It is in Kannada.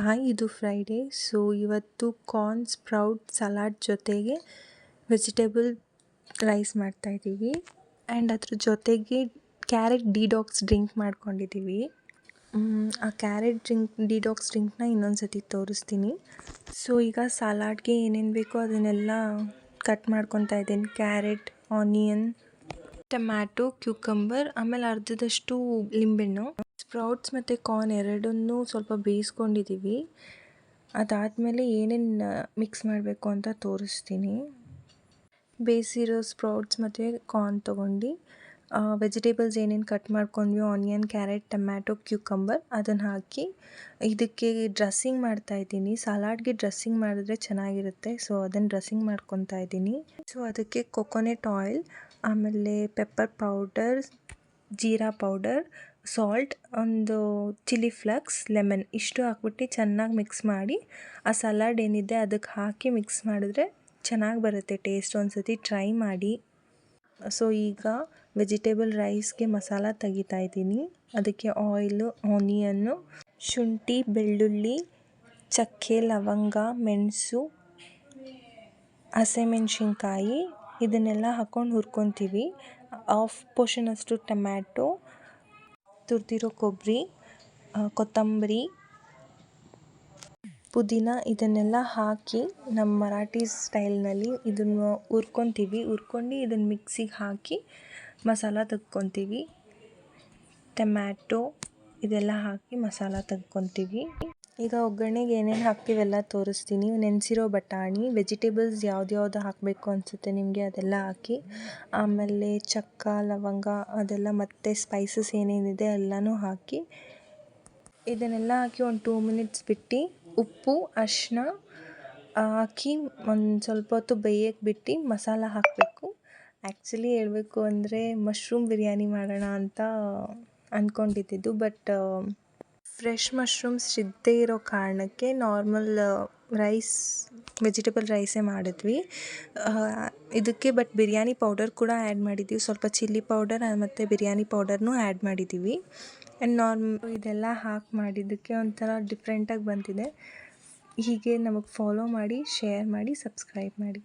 ಹಾಯ್, ಇದು ಫ್ರೈಡೇ. ಸೊ ಇವತ್ತು ಕಾರ್ನ್ ಸ್ಪ್ರೌಟ್ ಸಲಾಡ್ ಜೊತೆಗೆ ವೆಜಿಟೇಬಲ್ ರೈಸ್ ಮಾಡ್ತಾಯಿದ್ದೀವಿ. ಆ್ಯಂಡ್ ಅದ್ರ ಜೊತೆಗೆ ಕ್ಯಾರೆಟ್ ಡಿಟಾಕ್ಸ್ ಡ್ರಿಂಕ್ ಮಾಡ್ಕೊಂಡಿದ್ದೀವಿ. ಆ ಕ್ಯಾರೆಟ್ ಡಿಟಾಕ್ಸ್ ಡ್ರಿಂಕ್ನ ಇನ್ನೊಂದು ಸತಿ ತೋರಿಸ್ತೀನಿ. ಸೊ ಈಗ ಸಲಾಡ್ಗೆ ಏನೇನು ಬೇಕೋ ಅದನ್ನೆಲ್ಲ ಕಟ್ ಮಾಡ್ಕೊತಾ ಇದ್ದೀನಿ. ಕ್ಯಾರೆಟ್, ಆನಿಯನ್, ಟೊಮ್ಯಾಟೊ, ಕ್ಯೂಕಂಬರ್, ಆಮೇಲೆ ಅರ್ಧದಷ್ಟು ಲಿಂಬೆಹಣ್ಣು. ಸ್ಪ್ರೌಟ್ಸ್ ಮತ್ತು ಕಾರ್ನ್ ಎರಡನ್ನೂ ಸ್ವಲ್ಪ ಬೇಯಿಸ್ಕೊಂಡಿದ್ದೀವಿ. ಅದಾದಮೇಲೆ ಏನೇನು ಮಿಕ್ಸ್ ಮಾಡಬೇಕು ಅಂತ ತೋರಿಸ್ತೀನಿ. ಬೇಯಿಸಿರೋ ಸ್ಪ್ರೌಟ್ಸ್ ಮತ್ತು ಕಾರ್ನ್ ತೊಗೊಂಡು ವೆಜಿಟೇಬಲ್ಸ್ ಏನೇನು ಕಟ್ ಮಾಡ್ಕೊಂಡ್ವಿ, ಆನಿಯನ್, ಕ್ಯಾರೆಟ್, ಟೊಮ್ಯಾಟೊ, ಕ್ಯೂಕಂಬರ್, ಅದನ್ನು ಹಾಕಿ ಇದಕ್ಕೆ ಡ್ರೆಸ್ಸಿಂಗ್ ಮಾಡ್ತಾಯಿದ್ದೀನಿ. ಸಲಾಡ್ಗೆ ಡ್ರೆಸ್ಸಿಂಗ್ ಮಾಡಿದ್ರೆ ಚೆನ್ನಾಗಿರುತ್ತೆ. ಸೊ ಅದನ್ನು ಡ್ರೆಸ್ಸಿಂಗ್ ಮಾಡ್ಕೊತಾ ಇದ್ದೀನಿ. ಸೊ ಅದಕ್ಕೆ ಕೊಕೊನೆಟ್ ಆಯಿಲ್, ಆಮೇಲೆ pepper powder, jeera powder, salt, ಒಂದು ಚಿಲ್ಲಿ ಫ್ಲಕ್ಸ್, ಲೆಮನ್ ಇಷ್ಟು ಹಾಕ್ಬಿಟ್ಟು ಚೆನ್ನಾಗಿ ಮಿಕ್ಸ್ ಮಾಡಿ ಆ ಸಲಾಡ್ ಏನಿದೆ ಅದಕ್ಕೆ ಹಾಕಿ ಮಿಕ್ಸ್ ಮಾಡಿದ್ರೆ ಚೆನ್ನಾಗಿ ಬರುತ್ತೆ ಟೇಸ್ಟ್. ಒಂದು ಸತಿ ಟ್ರೈ ಮಾಡಿ. ಸೊ ಈಗ ವೆಜಿಟೇಬಲ್ ರೈಸ್ಗೆ ಮಸಾಲ ತೆಗಿತಾ ಇದ್ದೀನಿ. ಅದಕ್ಕೆ ಆಯಿಲು, ಆನಿಯನ್ನು, ಶುಂಠಿ, ಬೆಳ್ಳುಳ್ಳಿ, ಚಕ್ಕೆ, ಲವಂಗ, ಮೆಣಸು, ಹಸಿಮೆಣ್ಸಿನ್ಕಾಯಿ ಇದನ್ನೆಲ್ಲ ಹಾಕ್ಕೊಂಡು ಹುರ್ಕೊತೀವಿ. ಹಾಫ್ ಪೋರ್ಷನಷ್ಟು ಟೊಮ್ಯಾಟೊ, ತುರಿದಿರೋ ಕೊಬ್ಬರಿ, ಕೊತ್ತಂಬರಿ, ಪುದೀನ ಇದನ್ನೆಲ್ಲ ಹಾಕಿ ನಮ್ಮ ಮರಾಠಿ ಸ್ಟೈಲ್ನಲ್ಲಿ ಇದನ್ನು ಹುರ್ಕೊತೀವಿ. ಹುರ್ಕೊಂಡು ಇದನ್ನು ಮಿಕ್ಸಿಗೆ ಹಾಕಿ ಮಸಾಲ ತೆಗ್ಕೊತೀವಿ. ಟೊಮ್ಯಾಟೊ ಇದೆಲ್ಲ ಹಾಕಿ ಮಸಾಲ ತೆಗ್ಕೊತೀವಿ. ಈಗ ಒಗ್ಗರಣೆಗೆ ಏನೇನು ಹಾಕ್ತೀವೆಲ್ಲ ತೋರಿಸ್ತೀನಿ. ನೆನೆಸಿರೋ ಬಟಾಣಿ, ವೆಜಿಟೇಬಲ್ಸ್ ಯಾವ್ದು ಹಾಕಬೇಕು ಅನಿಸುತ್ತೆ ನಿಮಗೆ ಅದೆಲ್ಲ ಹಾಕಿ, ಆಮೇಲೆ ಚಕ್ಕ, ಲವಂಗ ಅದೆಲ್ಲ ಮತ್ತು ಸ್ಪೈಸಸ್ ಏನೇನಿದೆ ಎಲ್ಲನೂ ಹಾಕಿ ಇದನ್ನೆಲ್ಲ ಹಾಕಿ ಒಂದು 2 ಮಿನಿಟ್ಸ್ ಬಿಟ್ಟು ಉಪ್ಪು, ಅರಿಶಿನ ಹಾಕಿ ಒಂದು ಸ್ವಲ್ಪ ಹೊತ್ತು ಬೇಯಕ್ಕೆ ಬಿಟ್ಟು ಮಸಾಲ ಹಾಕಬೇಕು. ಆ್ಯಕ್ಚುಲಿ ಹೇಳಬೇಕು ಅಂದರೆ ಮಶ್ರೂಮ್ ಬಿರಿಯಾನಿ ಮಾಡೋಣ ಅಂತ ಅಂದ್ಕೊಂಡಿದ್ದು, ಬಟ್ ಫ್ರೆಶ್ ಮಶ್ರೂಮ್ಸ್ ಸಿಗದೇ ಇರೋ ಕಾರಣಕ್ಕೆ ನಾರ್ಮಲ್ ರೈಸ್, ವೆಜಿಟೇಬಲ್ ರೈಸೇ ಮಾಡಿದ್ವಿ. ಇದಕ್ಕೆ ಬಟ್ ಬಿರಿಯಾನಿ ಪೌಡರ್ ಕೂಡ ಆ್ಯಡ್ ಮಾಡಿದ್ದೀವಿ. ಸ್ವಲ್ಪ ಚಿಲ್ಲಿ ಪೌಡರ್ ಮತ್ತು ಬಿರಿಯಾನಿ ಪೌಡರ್ನೂ ಆ್ಯಡ್ ಮಾಡಿದ್ದೀವಿ. ಆ್ಯಂಡ್ ಇದೆಲ್ಲ ಹಾಕಿ ಮಾಡಿದ್ದಕ್ಕೆ ಒಂಥರ ಡಿಫ್ರೆಂಟಾಗಿ ಬಂದಿದೆ. ಹೀಗೆ ನಮಗೆ ಫಾಲೋ ಮಾಡಿ, ಶೇರ್ ಮಾಡಿ, ಸಬ್ಸ್ಕ್ರೈಬ್ ಮಾಡಿ.